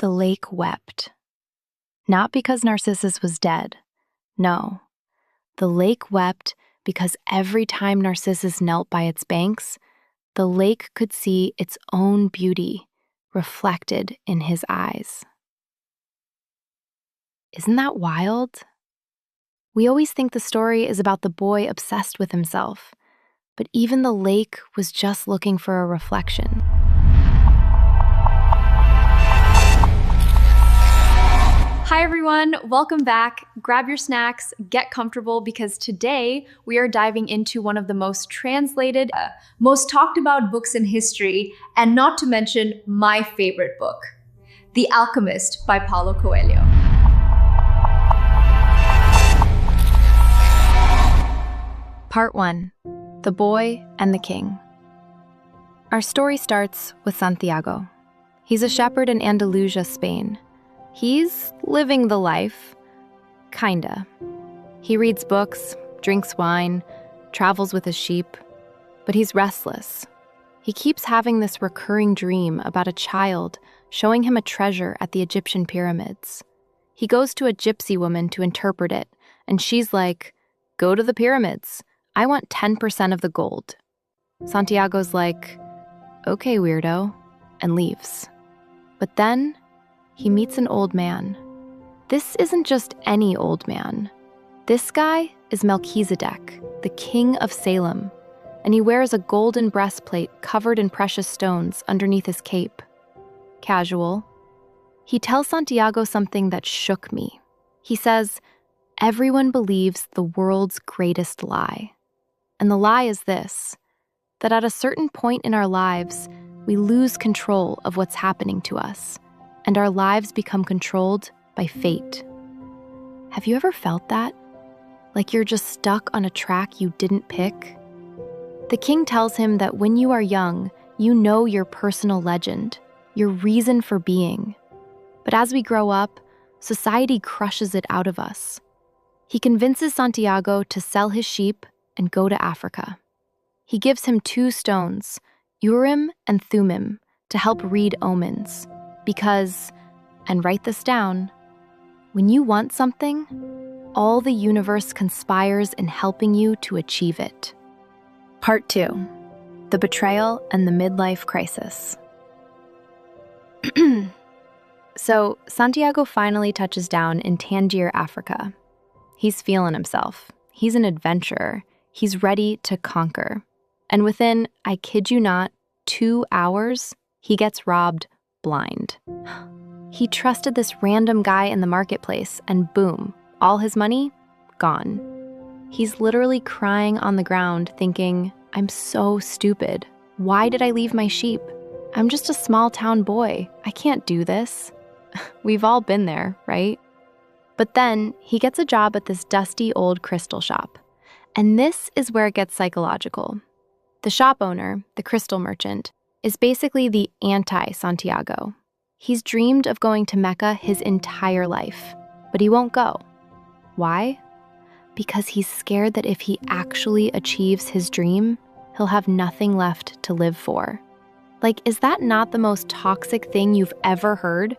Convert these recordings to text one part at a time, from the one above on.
the lake wept. Not because Narcissus was dead. No. The lake wept because every time Narcissus knelt by its banks, the lake could see its own beauty reflected in his eyes. Isn't that wild? We always think the story is about the boy obsessed with himself, but even the lake was just looking for a reflection. Hi everyone, welcome back. Grab your snacks, get comfortable, because today we are diving into one of the most translated, most talked about books in history, and not to mention my favorite book, The Alchemist by Paulo Coelho. Part 1. The Boy and the King. Our story starts with Santiago. He's a shepherd in Andalusia, Spain. He's living the life. Kinda. He reads books, drinks wine, travels with his sheep, but he's restless. He keeps having this recurring dream about a child showing him a treasure at the Egyptian pyramids. He goes to a gypsy woman to interpret it, and she's like, "Go to the pyramids. I want 10% of the gold." Santiago's like, "Okay, weirdo," and leaves. But then he meets an old man. This isn't just any old man. This guy is Melchizedek, the king of Salem, and he wears a golden breastplate covered in precious stones underneath his cape. Casual. He tells Santiago something that shook me. He says, "Everyone believes the world's greatest lie. And the lie is this, that at a certain point in our lives, we lose control of what's happening to us, and our lives become controlled by fate." Have you ever felt that? Like you're just stuck on a track you didn't pick? The king tells him that when you are young, you know your personal legend, your reason for being. But as we grow up, society crushes it out of us. He convinces Santiago to sell his sheep and go to Africa. He gives him 2 stones, Urim and Thummim, to help read omens. Because, and write this down, when you want something, all the universe conspires in helping you to achieve it. Part 2. The Betrayal and the Midlife Crisis. So, Santiago finally touches down in Tangier, Africa. He's feeling himself. He's an adventurer. He's ready to conquer. And within, I kid you not, 2 hours, he gets robbed blind. He trusted this random guy in the marketplace, and boom, all his money, gone. He's literally crying on the ground thinking, "I'm so stupid. Why did I leave my sheep? I'm just a small town boy. I can't do this." We've all been there, right? But then he gets a job at this dusty old crystal shop. And this is where it gets psychological. The shop owner, the crystal merchant, is basically the anti-Santiago. He's dreamed of going to Mecca his entire life, but he won't go. Why? Because he's scared that if he actually achieves his dream, he'll have nothing left to live for. Like, is that not the most toxic thing you've ever heard?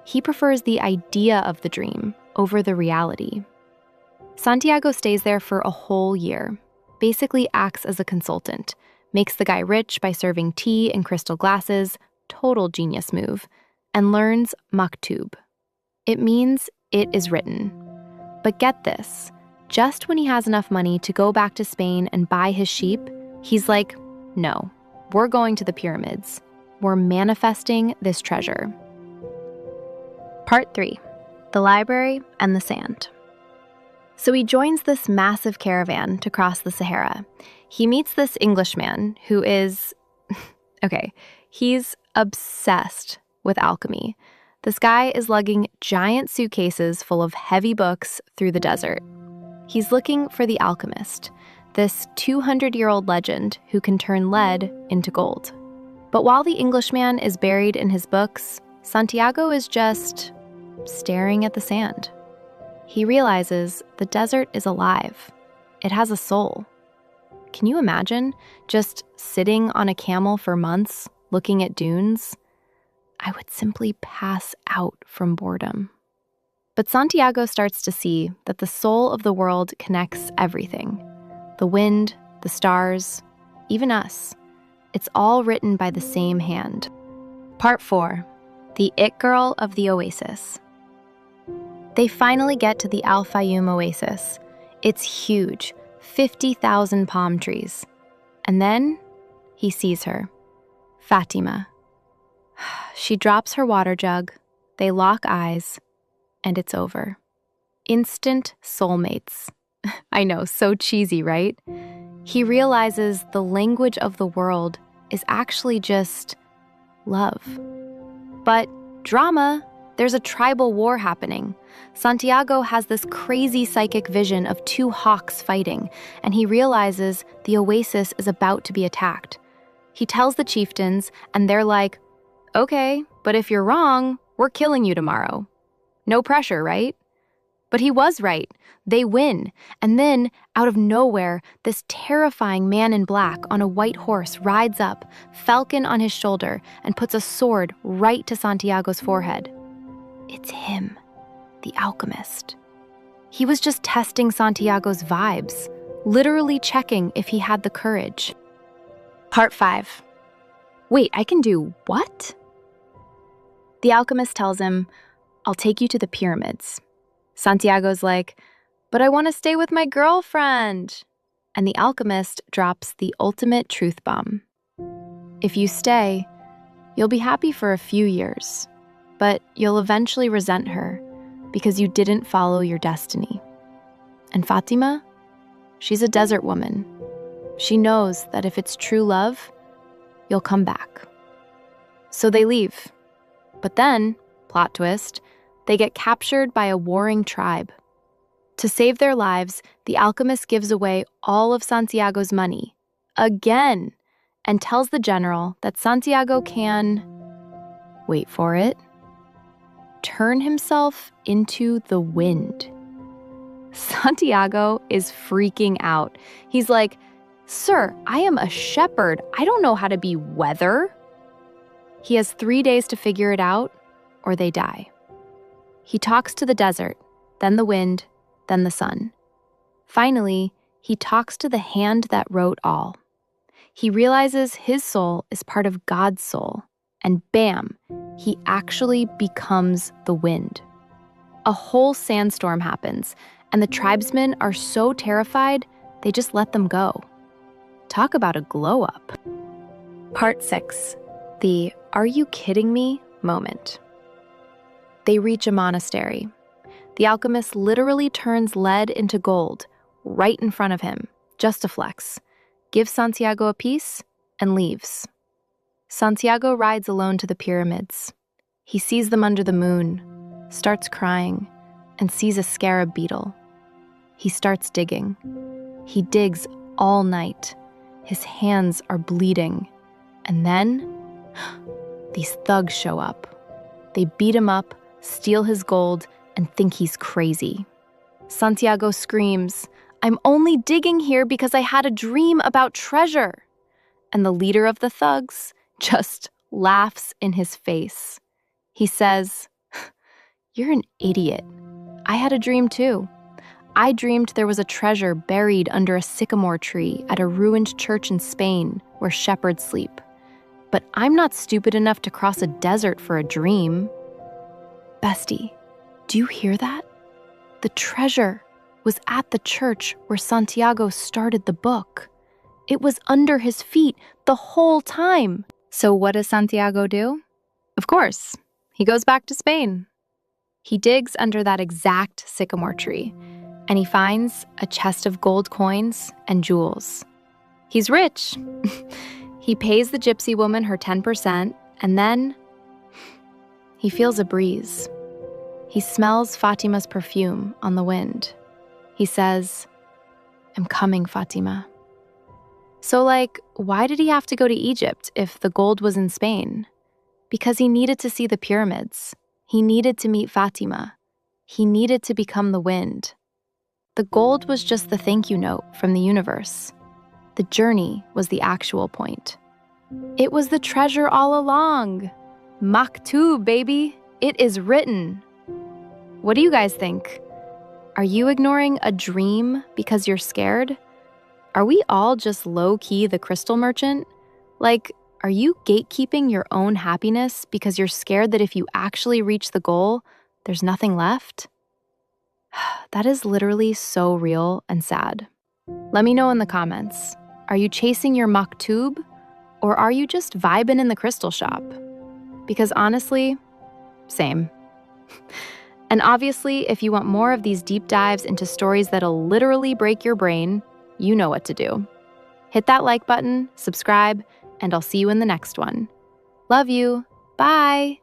He prefers the idea of the dream over the reality. Santiago stays there for a whole year, basically acts as a consultant, makes the guy rich by serving tea in crystal glasses, total genius move, and learns Maktub. It means it is written. But get this, just when he has enough money to go back to Spain and buy his sheep, he's like, "No, we're going to the pyramids. We're manifesting this treasure." Part 3. The Library and the Sand. So he joins this massive caravan to cross the Sahara. He meets this Englishman who is, he's obsessed with alchemy. This guy is lugging giant suitcases full of heavy books through the desert. He's looking for the alchemist, this 200-year-old legend who can turn lead into gold. But while the Englishman is buried in his books, Santiago is just staring at the sand. He realizes the desert is alive. It has a soul. Can you imagine just sitting on a camel for months, looking at dunes? I would simply pass out from boredom. But Santiago starts to see that the soul of the world connects everything. The wind, the stars, even us. It's all written by the same hand. Part 4. The It Girl of the Oasis. They finally get to the Al Fayoum Oasis. It's huge, 50,000 palm trees. And then he sees her, Fatima. She drops her water jug, they lock eyes, and it's over. Instant soulmates. I know, so cheesy, right? He realizes the language of the world is actually just love. But drama, there's a tribal war happening. Santiago has this crazy psychic vision of two hawks fighting, and he realizes the oasis is about to be attacked. He tells the chieftains, and they're like, okay, but if you're wrong, we're killing you tomorrow. No pressure, right? But he was right. They win. And then, out of nowhere, this terrifying man in black on a white horse rides up, falcon on his shoulder, and puts a sword right to Santiago's forehead. It's him, the alchemist. He was just testing Santiago's vibes, literally checking if he had the courage. Part 5. Wait, I can do what? The alchemist tells him, I'll take you to the pyramids. Santiago's like, but I want to stay with my girlfriend. And the alchemist drops the ultimate truth bomb. If you stay, you'll be happy for a few years, but you'll eventually resent her because you didn't follow your destiny. And Fatima, she's a desert woman. She knows that if it's true love, you'll come back. So they leave. But then, plot twist, they get captured by a warring tribe. To save their lives, the alchemist gives away all of Santiago's money, again, and tells the general that Santiago can, wait for it, turn himself into the wind. Santiago is freaking out. He's like, Sir, I am a shepherd. I don't know how to be weather. He has 3 days to figure it out, or they die. He talks to the desert, then the wind, then the sun. Finally, he talks to the hand that wrote all. He realizes his soul is part of God's soul, and bam, he actually becomes the wind. A whole sandstorm happens, and the tribesmen are so terrified, they just let them go. Talk about a glow-up. Part 6. The "Are you kidding me?" moment. They reach a monastery. The alchemist literally turns lead into gold right in front of him, just a flex, gives Santiago a piece, and leaves. Santiago rides alone to the pyramids. He sees them under the moon, starts crying, and sees a scarab beetle. He starts digging. He digs all night. His hands are bleeding. And then, these thugs show up. They beat him up, steal his gold, and think he's crazy. Santiago screams, I'm only digging here because I had a dream about treasure. And the leader of the thugs just laughs in his face. He says, You're an idiot. I had a dream too. I dreamed there was a treasure buried under a sycamore tree at a ruined church in Spain where shepherds sleep. But I'm not stupid enough to cross a desert for a dream. Bestie, do you hear that? The treasure was at the church where Santiago started the book. It was under his feet the whole time. So what does Santiago do? Of course, he goes back to Spain. He digs under that exact sycamore tree, and he finds a chest of gold coins and jewels. He's rich. He pays the gypsy woman her 10%, and then he feels a breeze. He smells Fatima's perfume on the wind. He says, I'm coming, Fatima. So, why did he have to go to Egypt if the gold was in Spain? Because he needed to see the pyramids. He needed to meet Fatima. He needed to become the wind. The gold was just the thank you note from the universe. The journey was the actual point. It was the treasure all along. Maktub, baby. It is written. What do you guys think? Are you ignoring a dream because you're scared? Are we all just low-key the crystal merchant? Like, are you gatekeeping your own happiness because you're scared that if you actually reach the goal, there's nothing left? That is literally so real and sad. Let me know in the comments. Are you chasing your Maktub, or are you just vibing in the crystal shop? Because honestly, same. And obviously, if you want more of these deep dives into stories that'll literally break your brain, you know what to do. Hit that like button, subscribe, and I'll see you in the next one. Love you. Bye.